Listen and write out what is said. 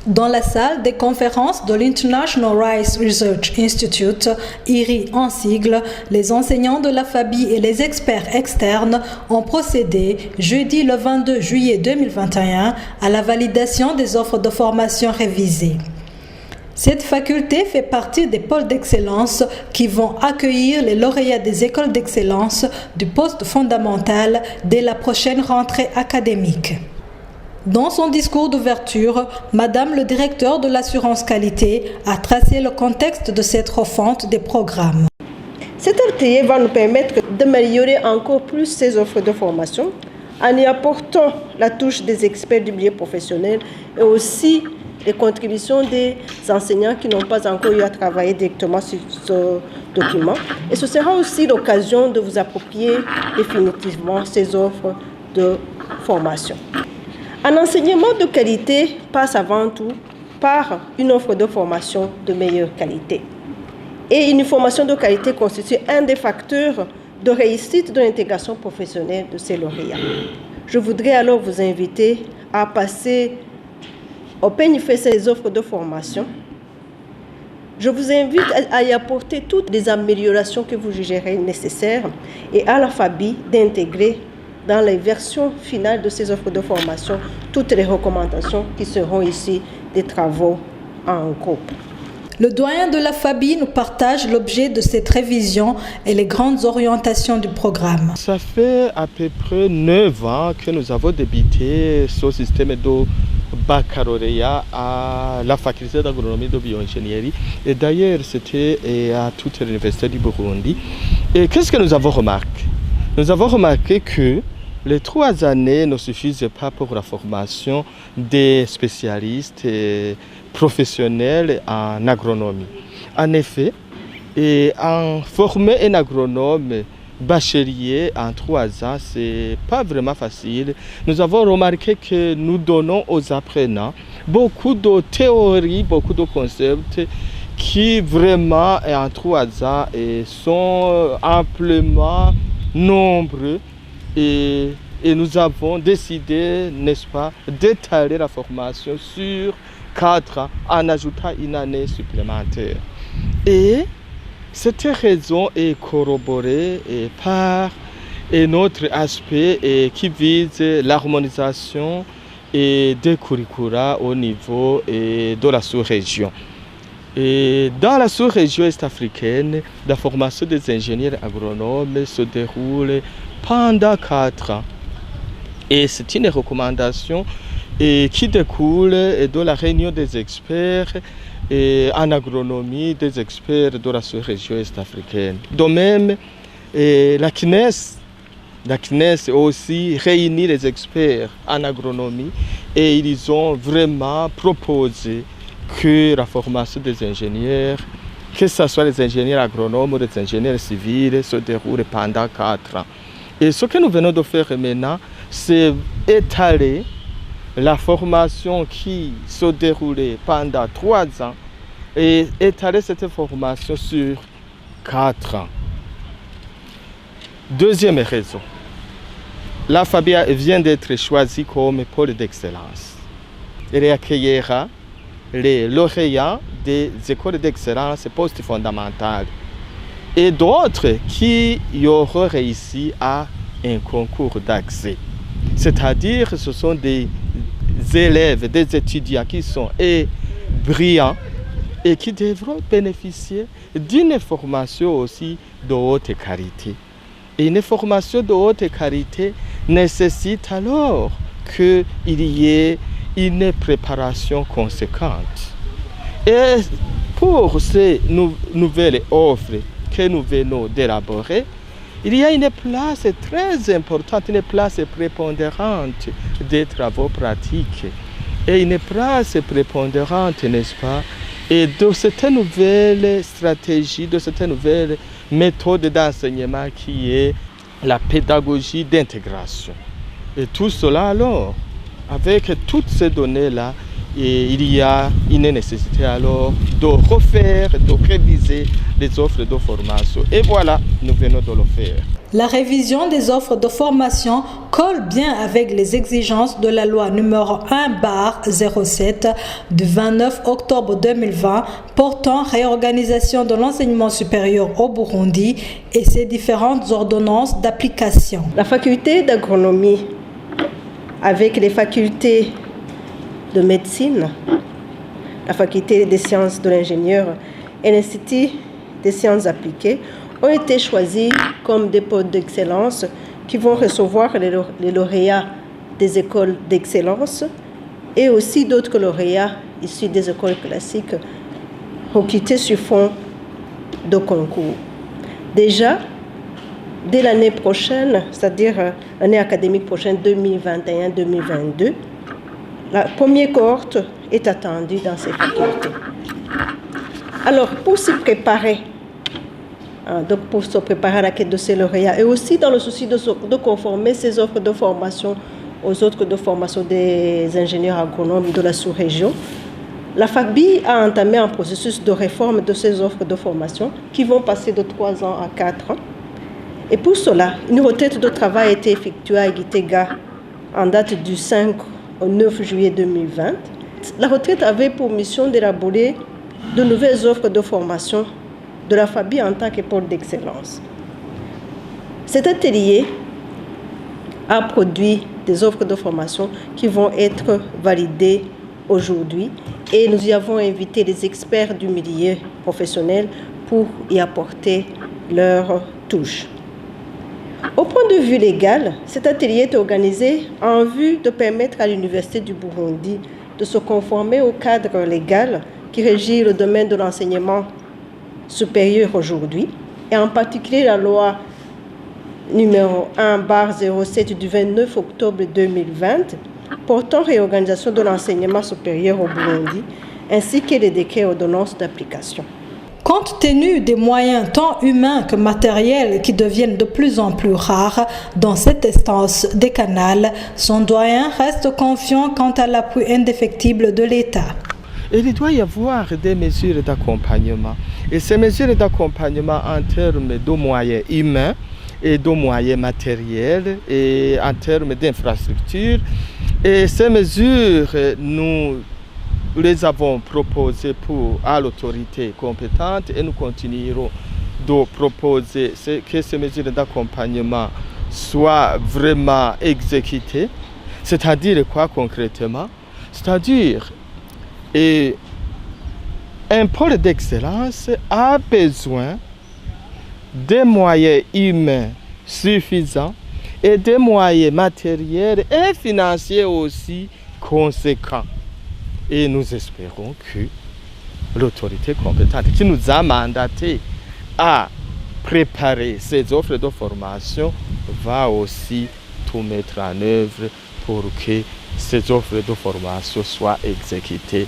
Dans la salle des conférences de l'International Rice Research Institute, IRI en sigle, les enseignants de la FABI et les experts externes ont procédé jeudi le 22 juillet 2021 à la validation des offres de formation révisées. Cette faculté fait partie des pôles d'excellence qui vont accueillir les lauréats des écoles d'excellence du poste fondamental dès la prochaine rentrée académique. Dans son discours d'ouverture, Madame le directeur de l'assurance qualité a tracé le contexte de cette refonte des programmes. Cet atelier va nous permettre d'améliorer encore plus ces offres de formation en y apportant la touche des experts du milieu professionnel et aussi les contributions des enseignants qui n'ont pas encore eu à travailler directement sur ce document. Et ce sera aussi l'occasion de vous approprier définitivement ces offres de formation. Un enseignement de qualité passe avant tout par une offre de formation de meilleure qualité. Et une formation de qualité constitue un des facteurs de réussite de l'intégration professionnelle de ces lauréats. Je voudrais alors vous inviter à passer au peigne fait ces offres de formation. Je vous invite à y apporter toutes les améliorations que vous jugerez nécessaires et à la FABI d'intégrer dans les versions finales de ces offres de formation toutes les recommandations qui seront ici des travaux en groupe. Le doyen de la FABI nous partage l'objet de cette révision et les grandes orientations du programme. Ça fait à peu près 9 ans que nous avons débuté ce système de baccalauréat à la faculté d'agronomie de bioingénierie. Et d'ailleurs, c'était à toute l'université du Burundi. Et qu'est-ce que nous avons remarqué? Nous avons remarqué que les 3 années ne suffisaient pas pour la formation des spécialistes et professionnels en agronomie. En effet, former un agronome bachelier en 3 ans, ce n'est pas vraiment facile. Nous avons remarqué que nous donnons aux apprenants beaucoup de théories, beaucoup de concepts qui vraiment en 3 ans sont amplement nombreux et nous avons décidé, n'est-ce pas, d'étaler la formation sur 4 ans en ajoutant une année supplémentaire. Et cette raison est corroborée par un autre aspect qui vise l'harmonisation des curricula au niveau de la sous-région. Et dans la sous-région est-africaine, la formation des ingénieurs agronomes se déroule pendant 4 ans. Et c'est une recommandation qui découle de la réunion des experts en agronomie, des experts de la sous-région est-africaine. De même, la CNES aussi réunit les experts en agronomie et ils ont vraiment proposé que la formation des ingénieurs, que ce soit les ingénieurs agronomes ou les ingénieurs civils, se déroule pendant 4 ans. Et ce que nous venons de faire maintenant, c'est étaler la formation qui se déroulait pendant 3 ans et étaler cette formation sur 4 ans. Deuxième raison, la FABI vient d'être choisie comme pôle d'excellence. Elle accueillera les lauréats des écoles d'excellence post-fondamentales et d'autres qui y auront réussi à un concours d'accès. C'est-à-dire que ce sont des élèves, des étudiants qui sont brillants et qui devront bénéficier d'une formation aussi de haute qualité. Et une formation de haute qualité nécessite alors qu'il y ait une préparation conséquente. Et pour ces nouvelles offres que nous venons d'élaborer, il y a une place très importante, une place prépondérante des travaux pratiques et une place prépondérante, n'est-ce pas, et de cette nouvelle stratégie, de cette nouvelle méthode d'enseignement qui est la pédagogie d'intégration. Et tout cela alors, avec toutes ces données-là, il y a une nécessité alors de refaire, de réviser les offres de formation. Et voilà, nous venons de le faire. La révision des offres de formation colle bien avec les exigences de la loi numéro 1/07 du 29 octobre 2020 portant réorganisation de l'enseignement supérieur au Burundi et ses différentes ordonnances d'application. La faculté d'agronomie, avec les facultés de médecine, la faculté des sciences de l'ingénieur et l'Institut des sciences appliquées, ont été choisis comme des pôles d'excellence qui vont recevoir les lauréats des écoles d'excellence et aussi d'autres lauréats issus des écoles classiques recrutés sur fond de concours. Déjà, dès l'année prochaine, c'est-à-dire l'année académique prochaine 2021-2022, la première cohorte est attendue dans ces facultés. Alors, pour s'y préparer, pour se préparer à la quête de ces lauréats et aussi dans le souci de conformer ces offres de formation aux autres de formation des ingénieurs agronomes de la sous-région, la FACBI a entamé un processus de réforme de ces offres de formation qui vont passer de 3 ans à 4 ans. Et pour cela, une retraite de travail a été effectuée à Gitega en date du 5 au 9 juillet 2020. La retraite avait pour mission d'élaborer de nouvelles offres de formation de la FACBI en tant que pôle d'excellence. Cet atelier a produit des offres de formation qui vont être validées aujourd'hui et nous y avons invité les experts du milieu professionnel pour y apporter leur touche. Au point de vue légal, cet atelier est organisé en vue de permettre à l'Université du Burundi de se conformer au cadre légal qui régit le domaine de l'enseignement supérieur aujourd'hui, et en particulier la loi numéro 1/07 du 29 octobre 2020 portant réorganisation de l'enseignement supérieur au Burundi, ainsi que les décrets et ordonnances d'application. Compte tenu des moyens tant humains que matériels qui deviennent de plus en plus rares dans cette instance décanale, son doyen reste confiant quant à l'appui indéfectible de l'État. Il doit y avoir des mesures d'accompagnement. Et ces mesures d'accompagnement en termes de moyens humains et de moyens matériels et en termes d'infrastructures. Et ces mesures, nous les avons proposées à l'autorité compétente et nous continuerons de proposer que ces mesures d'accompagnement soient vraiment exécutées. C'est-à-dire quoi concrètement? C'est-à-dire et un pôle d'excellence a besoin des moyens humains suffisants et des moyens matériels et financiers aussi conséquents. Et nous espérons que l'autorité compétente qui nous a mandatés à préparer ces offres de formation va aussi tout mettre en œuvre pour que ces offres de formation soient exécutées.